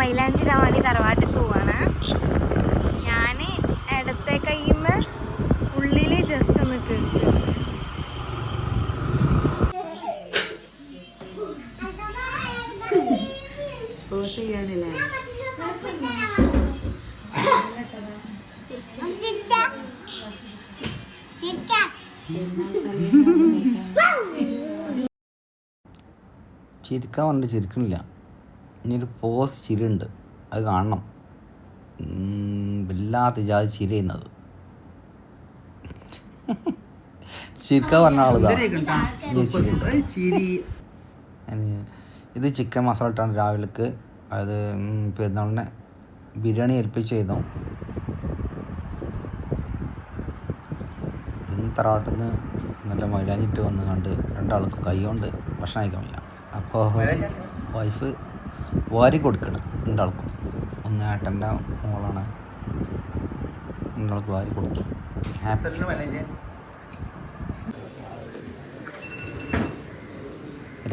മൈലാഞ്ചിടാൻ വേണ്ടി തറവാട്ടിൽ പോവാണ്. ഞാൻ ഇടത്തെ കയ്യുമ്മ ഉള്ളിൽ ജസ്റ്റ് ഒന്ന് ഇട്ടിട്ട് പോസ് ചെയ്യാനില്ലേ. ചിരിക്കാൻ പറഞ്ഞിട്ട് ചിരിക്കണില്ല. ഇനിയൊരു പോസ് ചിരിയുണ്ട്, അത് കാണണം. വല്ലാത്ത ജാതി ചിരി ചെയ്യുന്നത്. ചിരിക്കാൻ പറഞ്ഞ ആളിതാ. ഇത് ചിക്കൻ മസാല ഇട്ടാണ് രാവിലേക്ക്. അത് പെരുന്നാളിനെ ബിരിയാണി ഏൽപ്പിച്ച് ചെയ്തു. ഇതിന് തറവാട്ടിൽ നിന്ന് നല്ല മൈലാഞ്ചിട്ട് വന്ന് കണ്ട് രണ്ടാൾക്കും കൈ കൊണ്ട് ഭക്ഷണം കഴിക്കാൻ വയ്യ. അപ്പോൾ വൈഫ് വാരി കൊടുക്കണം രണ്ടാൾക്കും. ഒന്ന് ഏട്ടൻ്റെ മോളാണ്, രണ്ടാൾക്ക് വാരി കൊടുക്കും.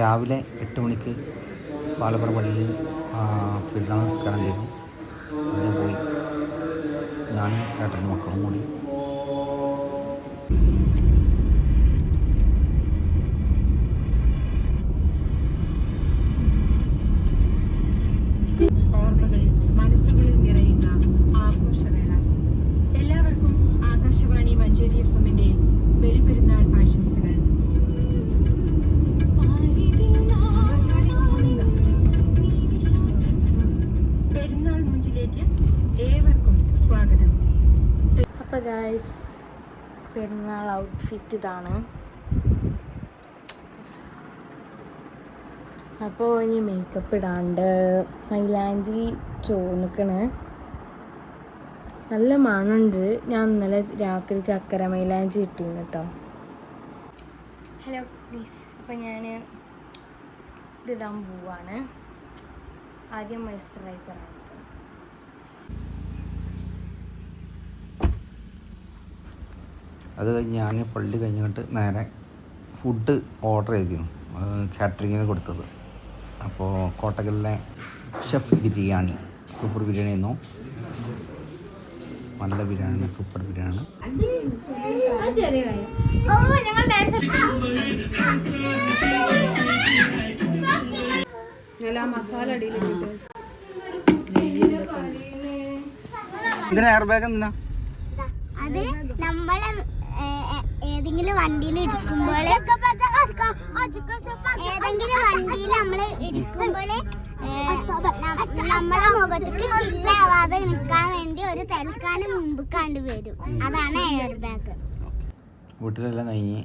രാവിലെ 8 മണിക്ക് പാലപ്പുറ പള്ളിയിൽ പെരുന്നാൾ നമസ്കാരം ചെയ്തു. അതിന് പോയി ഞാനും ഏട്ടൻ്റെ മക്കളും കൂടി. മനസ്സുകളിൽ നിറയുന്ന ആഘോഷവേള. എല്ലാവർക്കും ആകാശവാണി മഞ്ചേരി എഫ്എമ്മിന്റെ ബലിപെരുന്നാൾ ആശംസകൾ. പെരുന്നാൾ മുഞ്ചിലേക്ക് ഏവർക്കും സ്വാഗതം. അപ്പോൾ ഗൈസ്, പെരുന്നാൾ ഔട്ട്ഫിറ്റ് ഇതാണ്. അപ്പോൾ ഇനി മേക്കപ്പ് ഇടാണ്ട് മൈലാഞ്ചി ചോന്നിക്കണ്. നല്ല മണമുണ്ട്. ഞാൻ ഇന്നലെ രാത്രി ചക്കര മൈലാഞ്ചി ഇട്ടിരുന്നു കേട്ടോ. Hello please. അപ്പോൾ ഞാൻ ഇതിടാൻ പോവാണ്. ആദ്യം മോയ്സ്ചറൈസറാണ്. അത് കഴിഞ്ഞ് ഞാൻ പള്ളി കഴിഞ്ഞിട്ട് നേരെ ഫുഡ് ഓർഡർ ചെയ്തിരുന്നു, കാറ്ററിങ്ങിന് കൊടുത്തത്. അപ്പോൾ കോട്ടക്കലിലെ ഷെഫ് ബിരിയാണി, സൂപ്പർ ബിരിയാണി ആയിരുന്നു. നല്ല ബിരിയാണി, സൂപ്പർ ബിരിയാണി. ഇതിന് എയർ ബാഗ് എന്തിനാ? അത് നമ്മളെ ഏതെങ്കിലും വണ്ടിയിൽ ഇടിക്കുമ്പോൾ നമ്മള് ഇടിക്കുമ്പോൾ നമ്മളെ മുഖത്തേക്ക് ചില്ലാവാതെ നിൽക്കാൻ വേണ്ടി ഒരു തൽക്കാലം മുമ്പ് കണ്ടുവരും. അതാണ് എയർ ബാഗ്. വീട്ടിലെല്ലാം കഴിഞ്ഞ്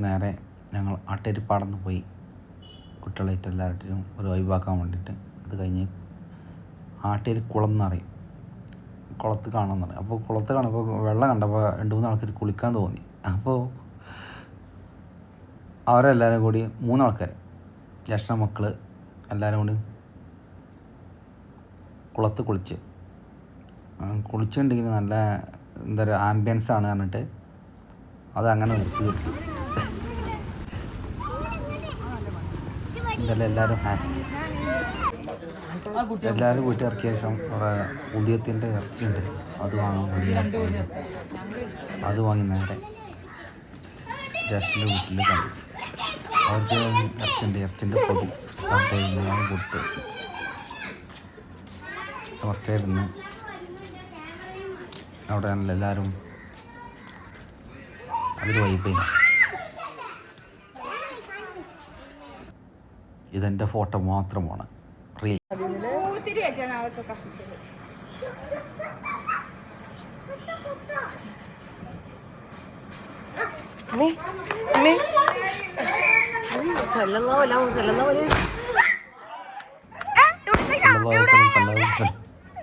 നേരെ ഞങ്ങൾ അട്ടരിപ്പാടന്ന് പോയി കുട്ടികളായിട്ട് എല്ലാവരും ഒരു വൈബാക്കാൻ വേണ്ടിയിട്ട്. അത് കഴിഞ്ഞ് ആട്ടേരി കുളം എന്ന് പറയും, കുളത്ത് കാണാമെന്ന് പറയും. അപ്പോൾ കുളത്ത് കാണുമ്പോൾ വെള്ളം കണ്ടപ്പോൾ 2-3 ആൾക്കാർ കുളിക്കാൻ തോന്നി. അപ്പോൾ അവരെല്ലാവരും കൂടി 3 ആൾക്കാർ, ജ്യേഷ്ഠ മക്കൾ എല്ലാവരും കൂടി കുളത്ത് കുളിച്ചിട്ടുണ്ടെങ്കിൽ നല്ല എന്താ പറയുക ആംബിയൻസ് ആണ് പറഞ്ഞിട്ട് അത് അങ്ങനെ നിർത്തി എന്തായാലും എല്ലാവരും ഹാപ്പി. എല്ലാവരും വീട്ടിൽ ഇറക്കിയ ശേഷം അവിടെ ഉദയത്തിൻ്റെ ഇറച്ചിയുണ്ട്, അത് വാങ്ങാൻ വേണ്ടി അത് വാങ്ങി നേരെ ജ്യേഷ്ഠൻ്റെ വീട്ടിൽ കണ്ടു. അവർക്ക് ഇറച്ചിൻ്റെ പൊതി ഞാൻ കൊടുത്ത് കുറച്ചായിരുന്നു. അവിടെ ആണല്ലോ എല്ലാവരും അതിൽ വൈബ്. ഇതെൻ്റെ ഫോട്ടോ മാത്രമാണ് റിയൽ.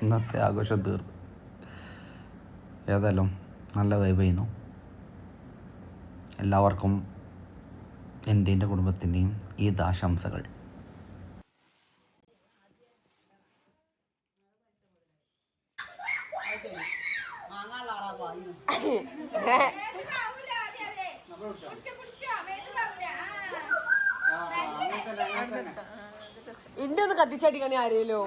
ഇന്നത്തെ ആഘോഷം തീർന്നു. ഏതായാലും നല്ല വൈബ് ചെയ്യുന്നു. എല്ലാവർക്കും എൻ്റെ കുടുംബത്തിൻ്റെയും ഈദ് ആശംസകൾ. ഇന്റെ ഒന്ന് കത്തിച്ചാട്ടിക്കണേ ആരെയല്ലോ.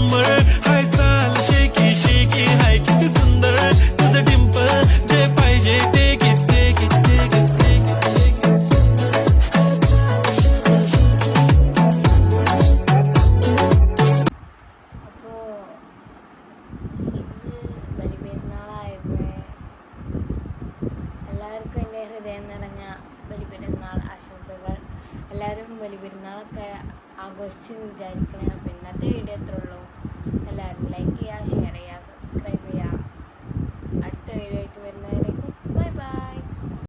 नंबर हाय चाल शेकी शेकी हाय किती सुंदर तुझं डिंपल जे पाहिजे ते घे ते घे ते घे ते घे ते घे. അപ്പോൾ ഇന്ന് ബലിപെരുന്നാളായിരുന്നു. എല്ലാവർക്കും എൻ്റെ ഹൃദയം നിറഞ്ഞ ബലിപെരുന്നാൾ ആശംസകൾ. എല്ലാവരും ബലിപെരുന്നാളൊക്കെ ആഘോഷിച്ച് വിചാരിക്കണേ. അപ്പോൾ ഇന്നത്തെ വീഡിയോ എത്ര ഉള്ളൂ. എല്ലാവരും ലൈക്ക് ചെയ്യുക, ഷെയർ ചെയ്യുക, സബ്സ്ക്രൈബ് ചെയ്യുക.